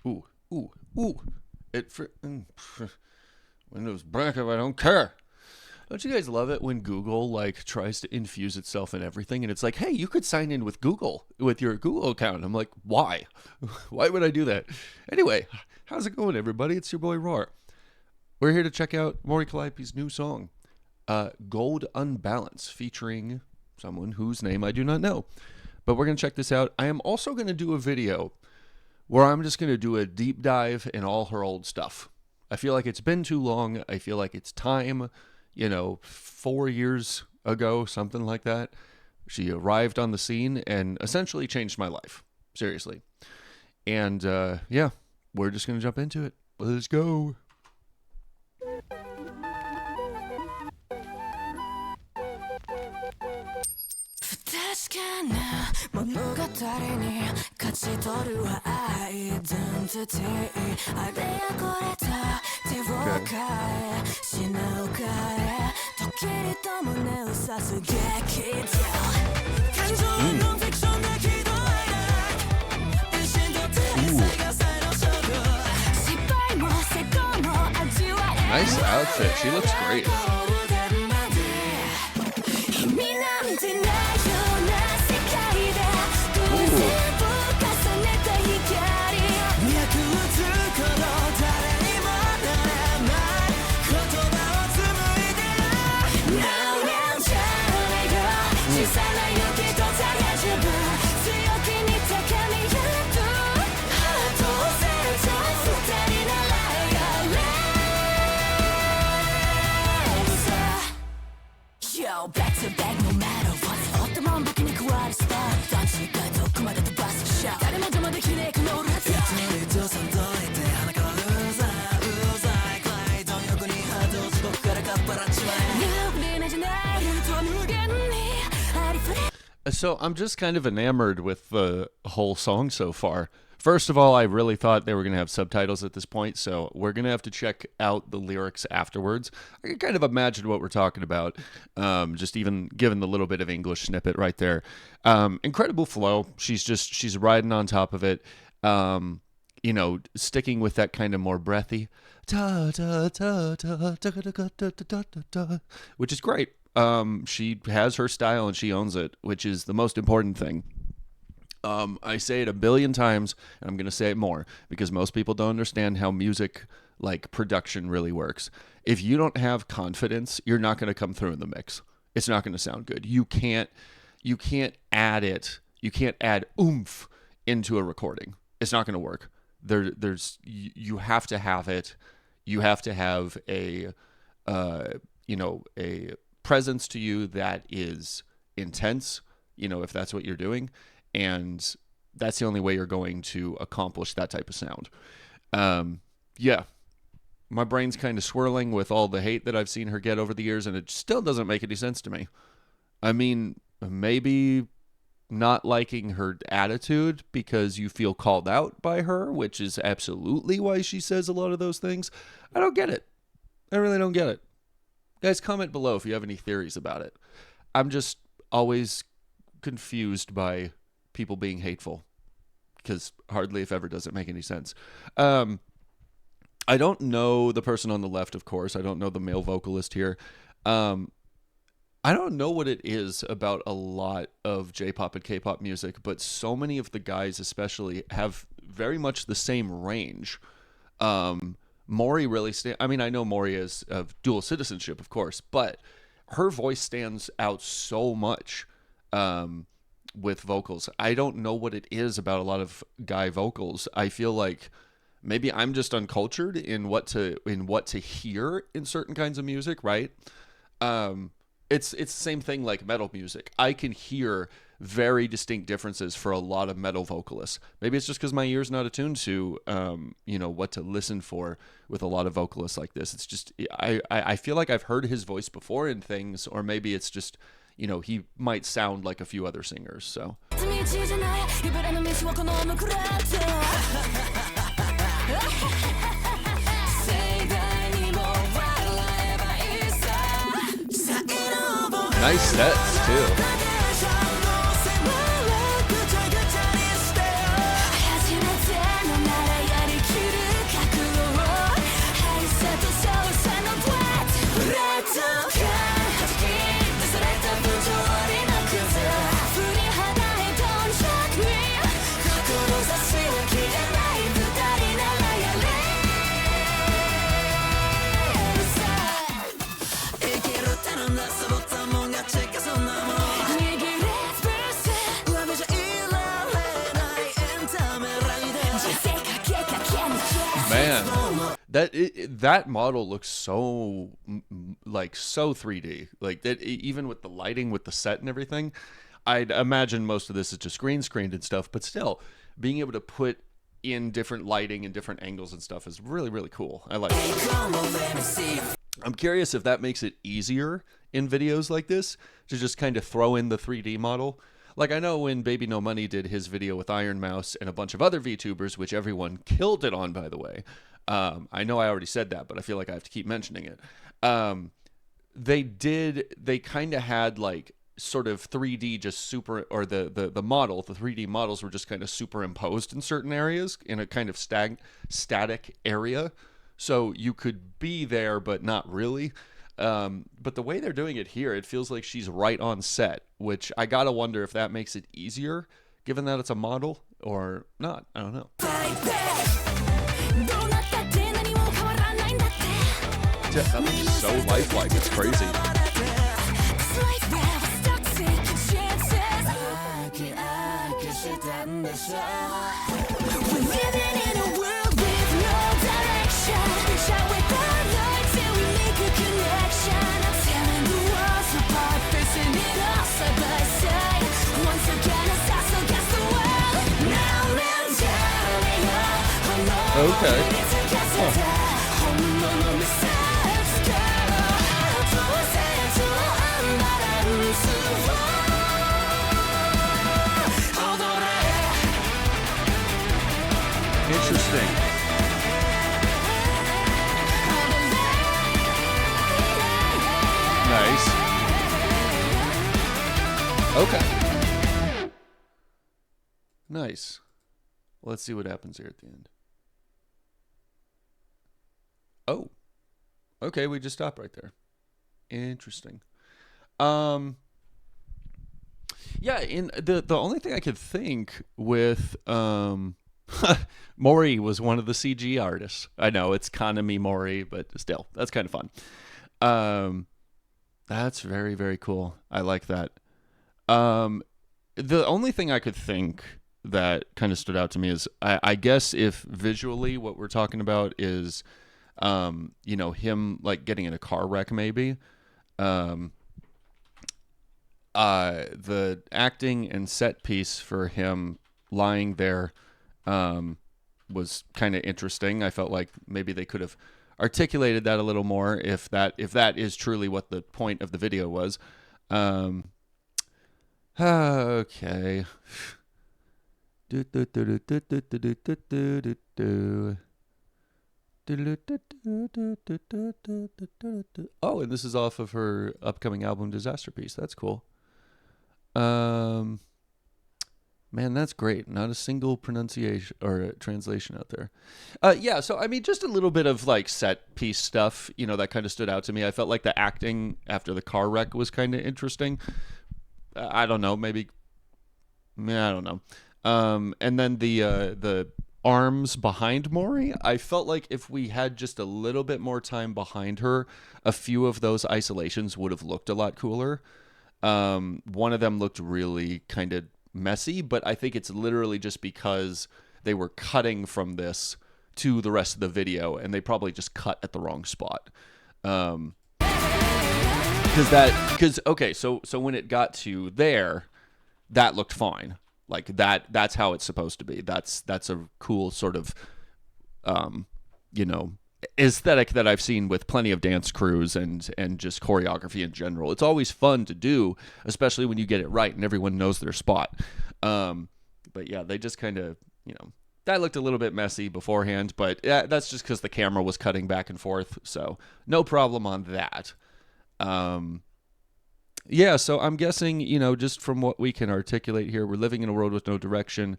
Ooh, ooh, ooh. Windows backup, I don't care. Don't you guys love it when Google like tries to infuse itself in everything and it's like, hey, you could sign in with Google, with your Google account. I'm like, why? Why would I do that? Anyway, how's it going, everybody? It's your boy Roar. We're here to check out Mori Calliope's new song, Gold Unbalance, featuring someone whose name I do not know. But we're going to check this out. I am also going to do a video where I'm just going to do a deep dive in all her old stuff. I feel like it's been too long. I feel like it's time, 4 years ago, something like that. She arrived on the scene and essentially changed my life. Seriously. And yeah, we're just going to jump into it. Let's go. Nice outfit. She looks great. So I'm just kind of enamored with the whole song so far. First of all, I really thought they were going to have subtitles at this point, so we're going to have to check out the lyrics afterwards. I can kind of imagine what we're talking about, just even given the little bit of English snippet right there. Incredible flow. She's riding on top of it, sticking with that kind of more breathy, which is great. She has her style and she owns it, which is the most important thing. I say it a billion times, and I'm going to say it more because most people don't understand how music, like production, really works. If you don't have confidence, you're not going to come through in the mix. It's not going to sound good. You can't add it. You can't add oomph into a recording. It's not going to work. You have to have it. You have to have a presence to you that is intense, if that's what you're doing, and that's the only way you're going to accomplish that type of sound. Yeah, my brain's kind of swirling with all the hate that I've seen her get over the years, and it still doesn't make any sense to me. I mean, maybe not liking her attitude because you feel called out by her, which is absolutely why she says a lot of those things. I don't get it. I really don't get it. Guys, comment below if you have any theories about it. I'm just always confused by people being hateful because hardly, if ever, does it make any sense. I don't know the person on the left, of course. I don't know the male vocalist here. I don't know what it is about a lot of J-pop and K-pop music, but so many of the guys especially have very much the same range. Mori really I know Mori is of dual citizenship, of course, but her voice stands out so much with vocals. I don't know what it is about a lot of guy vocals. I feel like maybe I'm just uncultured in what to hear in certain kinds of music, right? It's the same thing like metal music. I can hear very distinct differences for a lot of metal vocalists. Maybe it's just because my ear's not attuned to, what to listen for with a lot of vocalists like this. It's just, I feel like I've heard his voice before in things, or maybe it's just, he might sound like a few other singers, so. Nice sets, too. man, that model looks so like so 3D. Like that, even with the lighting, with the set and everything. I'd imagine most of this is just green screened and stuff, but still, being able to put in different lighting and different angles and stuff is really, really cool. I like it. I'm curious if that makes it easier in videos like this to just kind of throw in the 3D model. Like, I know when Baby No Money did his video with Iron Mouse and a bunch of other VTubers, which everyone killed it on, by the way. I know I already said that, but I feel like I have to keep mentioning it. They kind of had like sort of 3D just super, or the 3D models were just kind of superimposed in certain areas in a kind of static area. So you could be there, but not really. But the way they're doing it here, it feels like she's right on set, which I gotta wonder if that makes it easier, given that it's a model, or not. I don't know. That looks so lifelike, it's crazy. Okay. Huh. Interesting. Nice. Okay. Nice. Let's see what happens here at the end. Oh. Okay, we just stopped right there. Interesting. Yeah, in the only thing I could think with Mori was one of the CG artists. I know it's Kanami Mori, but still, that's kind of fun. That's very, very cool. I like that. The only thing I could think that kind of stood out to me is, I guess if visually what we're talking about is, him like getting in a car wreck, maybe. The acting and set piece for him lying there was kind of interesting. I felt like maybe they could have articulated that a little more if that is truly what the point of the video was. Okay. Oh, and this is off of her upcoming album Disaster Piece. That's cool. Man, that's great. Not a single pronunciation or translation out there. Yeah, so I mean, just a little bit of like set piece stuff, that kind of stood out to me. I felt like the acting after the car wreck was kind of interesting. I don't know, maybe. I don't know. And then the arms behind Mori, I felt like if we had just a little bit more time behind her, a few of those isolations would have looked a lot cooler. One of them looked really kind of messy, but I think it's literally just because they were cutting from this to the rest of the video, and they probably just cut at the wrong spot. So when it got to there, that looked fine. Like that's how it's supposed to be. That's a cool sort of, aesthetic that I've seen with plenty of dance crews and just choreography in general. It's always fun to do, especially when you get it right and everyone knows their spot. But yeah, they just kind of, that looked a little bit messy beforehand, but that's just because the camera was cutting back and forth. So no problem on that. Yeah, so I'm guessing, just from what we can articulate here, we're living in a world with no direction.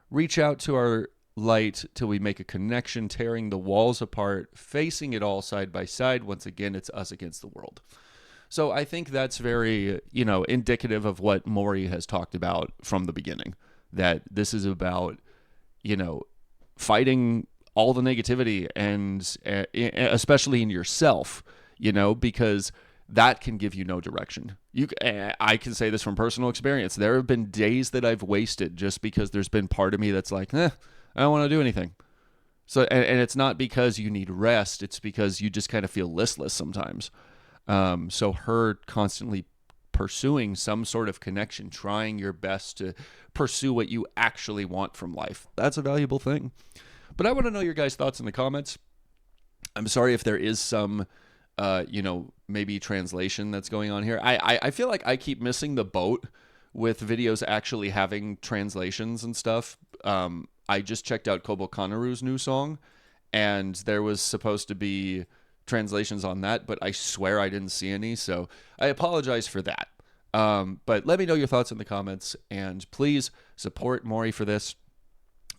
Reach out to our light till we make a connection, tearing the walls apart, facing it all side by side. Once again, it's us against the world. So I think that's very, indicative of what Mori has talked about from the beginning, that this is about, fighting all the negativity and especially in yourself, because that can give you no direction. I can say this from personal experience. There have been days that I've wasted just because there's been part of me that's like, I don't want to do anything. So, and it's not because you need rest, it's because you just kind of feel listless sometimes. So her constantly pursuing some sort of connection, trying your best to pursue what you actually want from life, that's a valuable thing. But I want to know your guys' thoughts in the comments. I'm sorry if there is some, maybe translation that's going on here. I feel like I keep missing the boat with videos actually having translations and stuff. I just checked out Kobo Kanaru's new song, and there was supposed to be translations on that, but I swear I didn't see any, so I apologize for that. But let me know your thoughts in the comments, and please support Mori for this.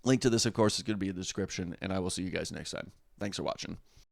Link to this, of course, is going to be in the description, and I will see you guys next time. Thanks for watching.